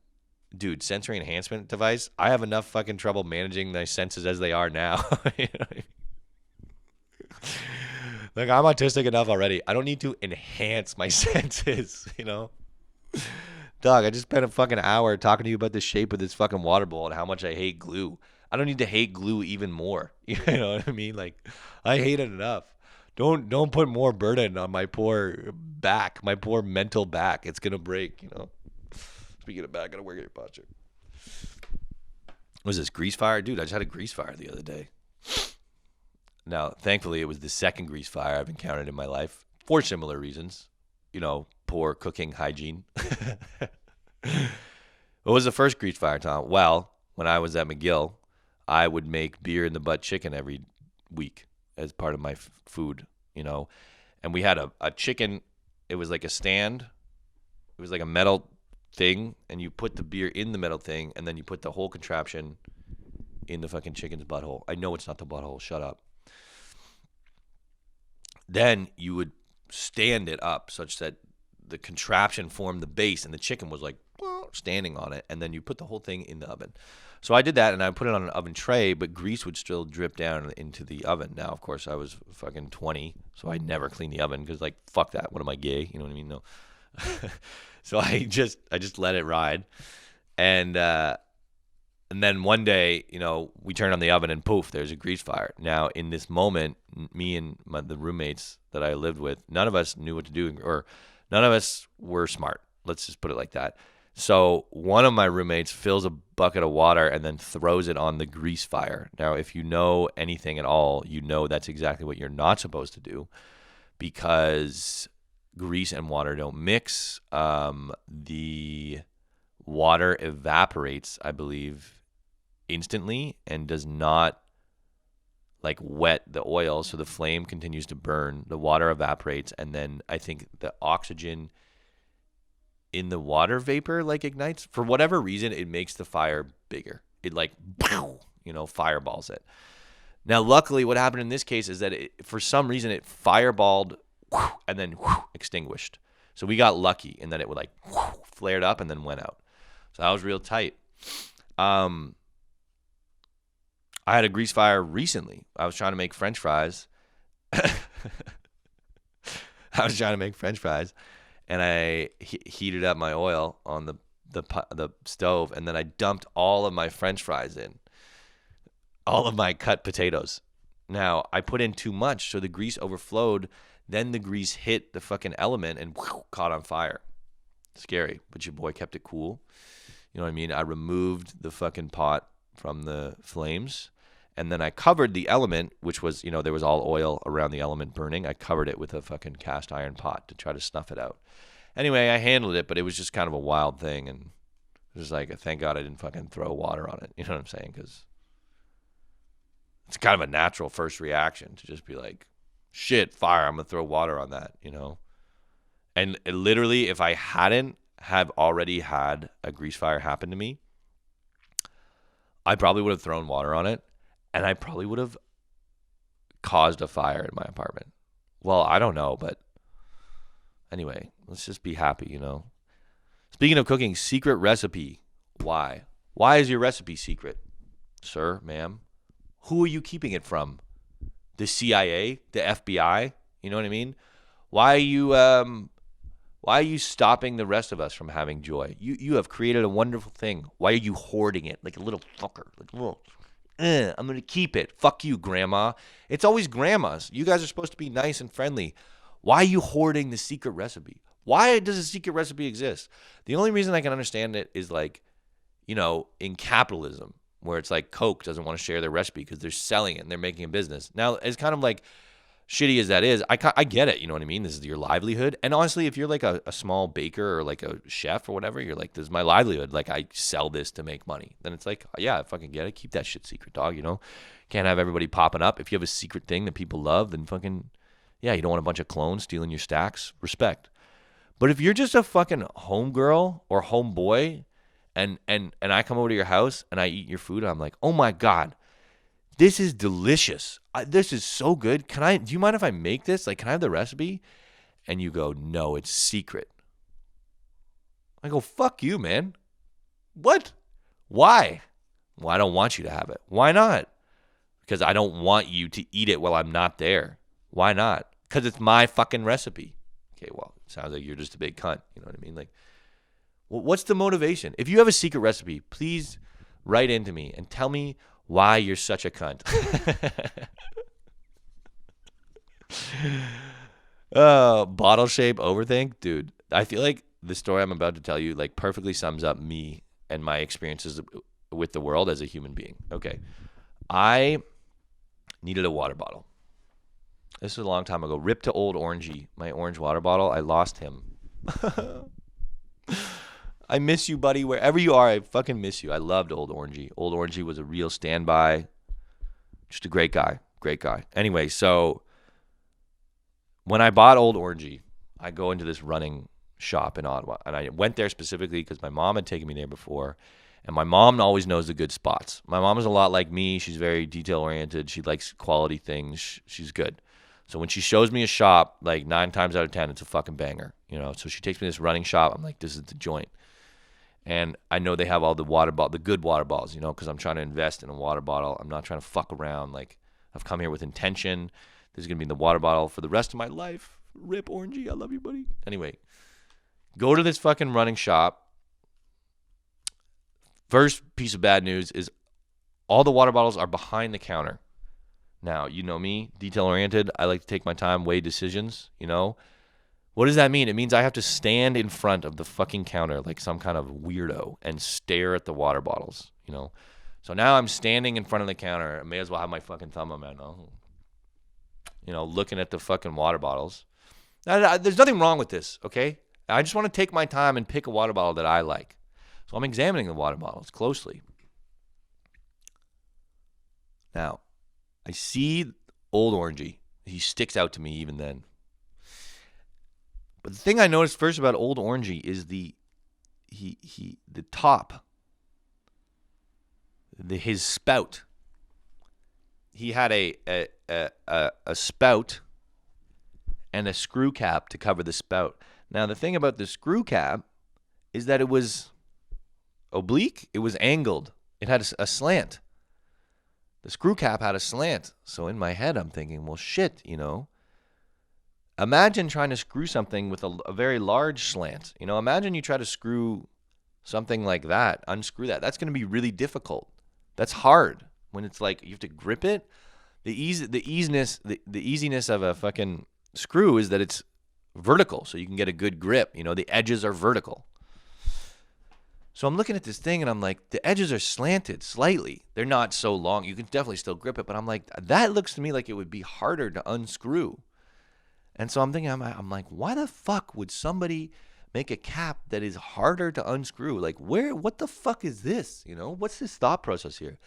dude, sensory enhancement device, I have enough fucking trouble managing my senses as they are now. You know what I mean? Like, I'm autistic enough already. I don't need to enhance my senses, Dog, I just spent a fucking hour talking to you about the shape of this fucking water bowl and how much I hate glue. I don't need to hate glue even more. You know what I mean? Like, I hate it enough. Don't put more burden on my poor back, my poor mental back. It's gonna break, Speaking of back, gotta work at your posture. Was this grease fire? Dude, I just had a grease fire the other day. Now, thankfully, it was the second grease fire I've encountered in my life for similar reasons. Poor cooking hygiene. What was the first grease fire, Tom? Well, when I was at McGill, I would make beer in the butt chicken every week as part of my food, and we had a chicken. It was like a stand. It was like a metal thing, and you put the beer in the metal thing, and then you put the whole contraption in the fucking chicken's butthole. I know it's not the butthole. Shut up. Then you would stand it up such that the contraption formed the base, and the chicken was like standing on it, and then you put the whole thing in the oven. So I did that, and I put it on an oven tray, but grease would still drip down into the oven. Now, of course, I was fucking 20, so I never cleaned the oven because, like, fuck that. What am I, gay? You know what I mean? No. So I just let it ride, and then one day, we turned on the oven, and poof, there's a grease fire. Now, in this moment, me and the roommates that I lived with, none of us knew what to do, or none of us were smart. Let's just put it like that. So one of my roommates fills a bucket of water and then throws it on the grease fire. Now, if you know anything at all, you know that's exactly what you're not supposed to do, because grease and water don't mix. The water evaporates, I believe, instantly and does not like wet the oil, so the flame continues to burn. The water evaporates, and then I think the oxygen in the water vapor like ignites. For whatever reason, it makes the fire bigger. It like, fireballs it. Now, luckily, what happened in this case is that for some reason it fireballed and then extinguished. So we got lucky in that it would like flared up and then went out. So that was real tight. I had a grease fire recently. I was trying to make French fries. And I heated up my oil on the stove, and then I dumped all of my French fries in, all of my cut potatoes. Now, I put in too much, so the grease overflowed. Then the grease hit the fucking element and caught on fire. Scary, but your boy kept it cool. You know what I mean? I removed the fucking pot from the flames, and then I covered the element, which was, there was all oil around the element burning. I covered it with a fucking cast iron pot to try to snuff it out. Anyway, I handled it, but it was just kind of a wild thing, and it was like, thank God I didn't fucking throw water on it. You know what I'm saying? Because it's kind of a natural first reaction to just be like, shit, fire, I'm gonna throw water on that, you know. And literally, if I hadn't have already had a grease fire happen to me, I probably would have thrown water on it, and I probably would have caused a fire in my apartment. Well, I don't know, but anyway, let's just be happy, you know. Speaking of cooking, secret recipe. Why? Why is your recipe secret, sir, ma'am? Who are you keeping it from? The CIA, the FBI? You know what I mean? Why are you stopping the rest of us from having joy? You have created a wonderful thing. Why are you hoarding it like a little fucker? Like a little, I'm going to keep it. Fuck you, grandma. It's always grandmas. You guys are supposed to be nice and friendly. Why are you hoarding the secret recipe? Why does a secret recipe exist? The only reason I can understand it is like, you know, in capitalism, where it's like Coke doesn't want to share their recipe because they're selling it and they're making a business. Now, it's kind of like, shitty as that is, I get it. You know what I mean? This is your livelihood. And honestly, if you're like a small baker or like a chef or whatever, you're like, this is my livelihood. Like, I sell this to make money. Then it's like, yeah, I fucking get it. Keep that shit secret, dog, you know? Can't have everybody popping up. If you have a secret thing that people love, then fucking, yeah, you don't want a bunch of clones stealing your stacks. Respect. But if you're just a fucking homegirl or homeboy and I come over to your house and I eat your food, I'm like, oh my God, this is delicious. This is so good. Do you mind if I make this? Like, can I have the recipe? And you go, no, it's secret. I go, fuck you, man. What? Why? Well, I don't want you to have it. Why not? Because I don't want you to eat it while I'm not there. Why not? Because it's my fucking recipe. Okay, well, it sounds like you're just a big cunt. You know what I mean? Like, what's the motivation? If you have a secret recipe, please write into me and tell me why you're such a cunt. Bottle shape overthink. Dude, I feel like the story I'm about to tell you like perfectly sums up me and my experiences with the world as a human being. Okay. I needed a water bottle. This was a long time ago. Ripped to old Orangey, my orange water bottle. I lost him. I miss you, buddy. Wherever you are, I fucking miss you. I loved old Orangey. Old Orangey was a real standby. Just a great guy. Great guy. Anyway, so when I bought old Orangey, I go into this running shop in Ottawa. And I went there specifically because my mom had taken me there before. And my mom always knows the good spots. My mom is a lot like me. She's very detail-oriented. She likes quality things. She's good. So when she shows me a shop, like 9 times out of 10, it's a fucking banger. You know, so she takes me to this running shop. I'm like, this is the joint. And I know they have all the the good water bottles, you know, because I'm trying to invest in a water bottle. I'm not trying to fuck around. Like, I've come here with intention. This is going to be the water bottle for the rest of my life. Rip Orangey. I love you, buddy. Anyway, go to this fucking running shop. First piece of bad news is all the water bottles are behind the counter. Now, you know me, detail-oriented. I like to take my time, weigh decisions, you know. What does that mean? It means I have to stand in front of the fucking counter like some kind of weirdo and stare at the water bottles, you know. So now I'm standing in front of the counter. I may as well have my fucking thumb on my nose, you know, looking at the fucking water bottles. Now, there's nothing wrong with this, okay? I just want to take my time and pick a water bottle that I like. So I'm examining the water bottles closely. Now, I see old Orangey. He sticks out to me even then. But the thing I noticed first about old Orangey is the top, his spout. He had a spout and a screw cap to cover the spout. Now the thing about the screw cap is that it was oblique. It was angled. It had a slant. The screw cap had a slant. So in my head, I'm thinking, well, shit, you know. Imagine trying to screw something with a very large slant. You know, imagine you try to screw something like that, unscrew that. That's going to be really difficult. That's hard when it's like you have to grip it. The easiness of a fucking screw is that it's vertical, so you can get a good grip. You know, the edges are vertical. So I'm looking at this thing and I'm like, the edges are slanted slightly. They're not so long. You can definitely still grip it, but I'm like, that looks to me like it would be harder to unscrew. And so I'm thinking, I'm like, why the fuck would somebody make a cap that is harder to unscrew? Like, what the fuck is this? You know, what's this thought process here?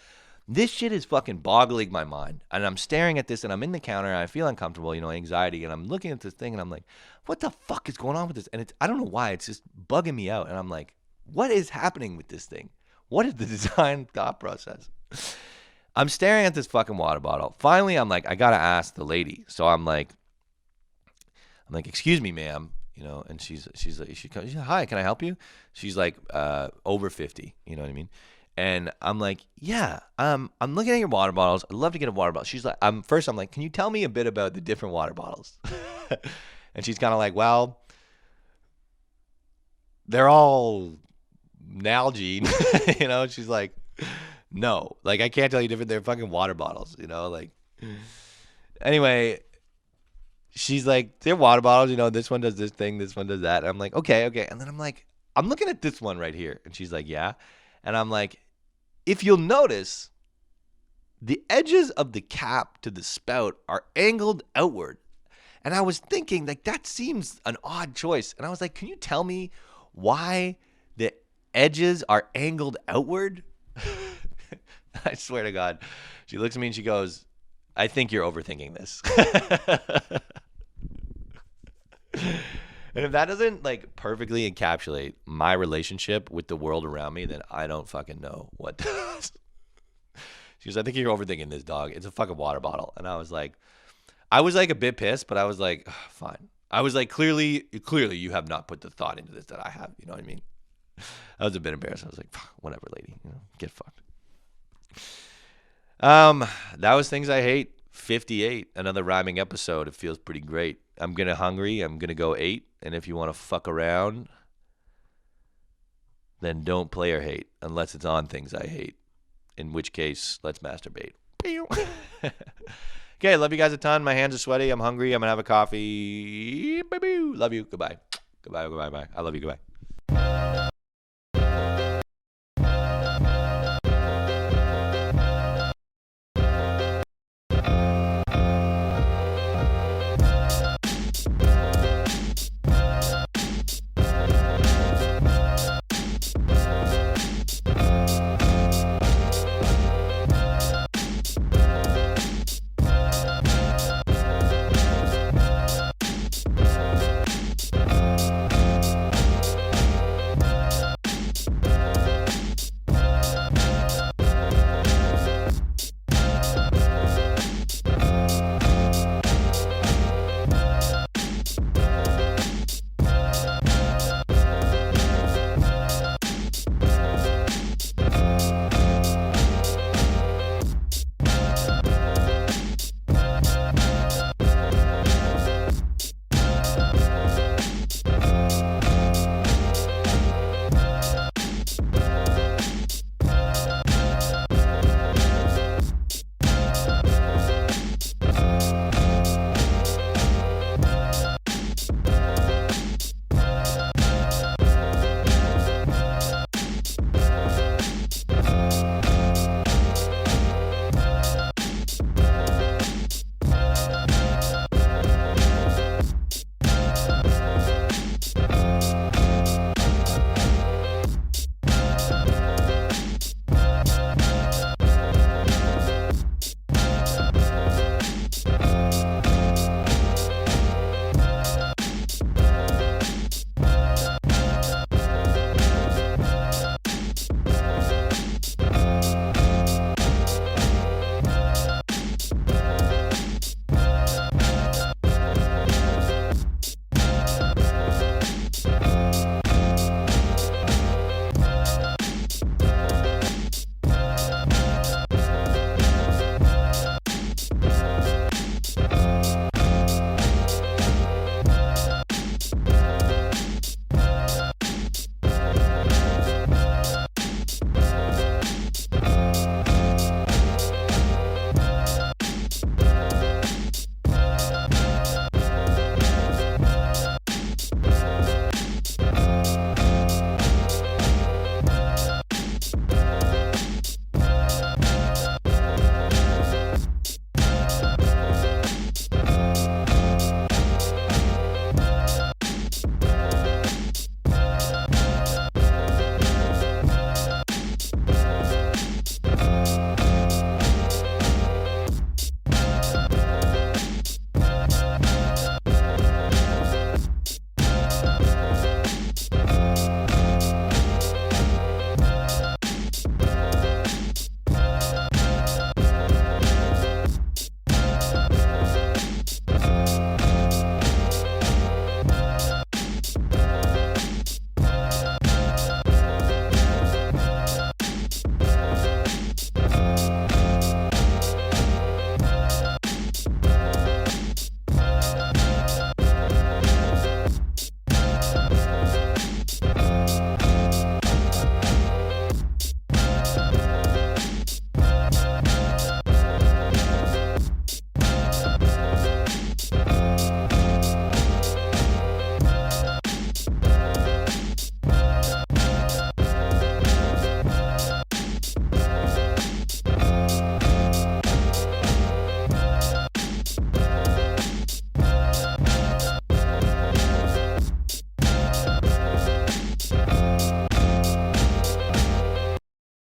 This shit is fucking boggling my mind. And I'm staring at this and I'm in the counter and I feel uncomfortable, anxiety. And I'm looking at this thing and I'm like, what the fuck is going on with this? And I don't know why. It's just bugging me out. And I'm like, what is happening with this thing? What is the design thought process? I'm staring at this fucking water bottle. Finally, I'm like, I got to ask the lady. So I'm like, excuse me, ma'am. And she's like, she comes, hi, can I help you? She's like, over 50. You know what I mean? And I'm like, yeah, I'm looking at your water bottles. I'd love to get a water bottle. She's like, I'm like, can you tell me a bit about the different water bottles? And she's kind of like, well, they're all Nalgene. She's like, no, like, I can't tell you different. They're fucking water bottles, like, anyway, she's like, they're water bottles. This one does this thing. This one does that. And I'm like, okay. And then I'm like, I'm looking at this one right here. And she's like, yeah. And I'm like, if you'll notice, the edges of the cap to the spout are angled outward. And I was thinking, like, that seems an odd choice. And I was like, can you tell me why the edges are angled outward? I swear to God. She looks at me and she goes, I think you're overthinking this. And if that doesn't, like, perfectly encapsulate my relationship with the world around me, then I don't fucking know what does. She goes, I think you're overthinking this, dog. It's a fucking water bottle. And I was like a bit pissed, but I was like, fine. I was like, clearly you have not put the thought into this that I have. You know what I mean? I was a bit embarrassed. I was like, whatever, lady. Get fucked. That was Things I Hate 58, another rhyming episode. It feels pretty great. I'm hungry. I'm gonna go 8. And if you want to fuck around, then don't play or hate unless it's on Things I Hate. In which case, let's masturbate. Okay, love you guys a ton. My hands are sweaty. I'm hungry. I'm gonna have a coffee. Love you. Goodbye. Goodbye. Bye. I love you. Goodbye.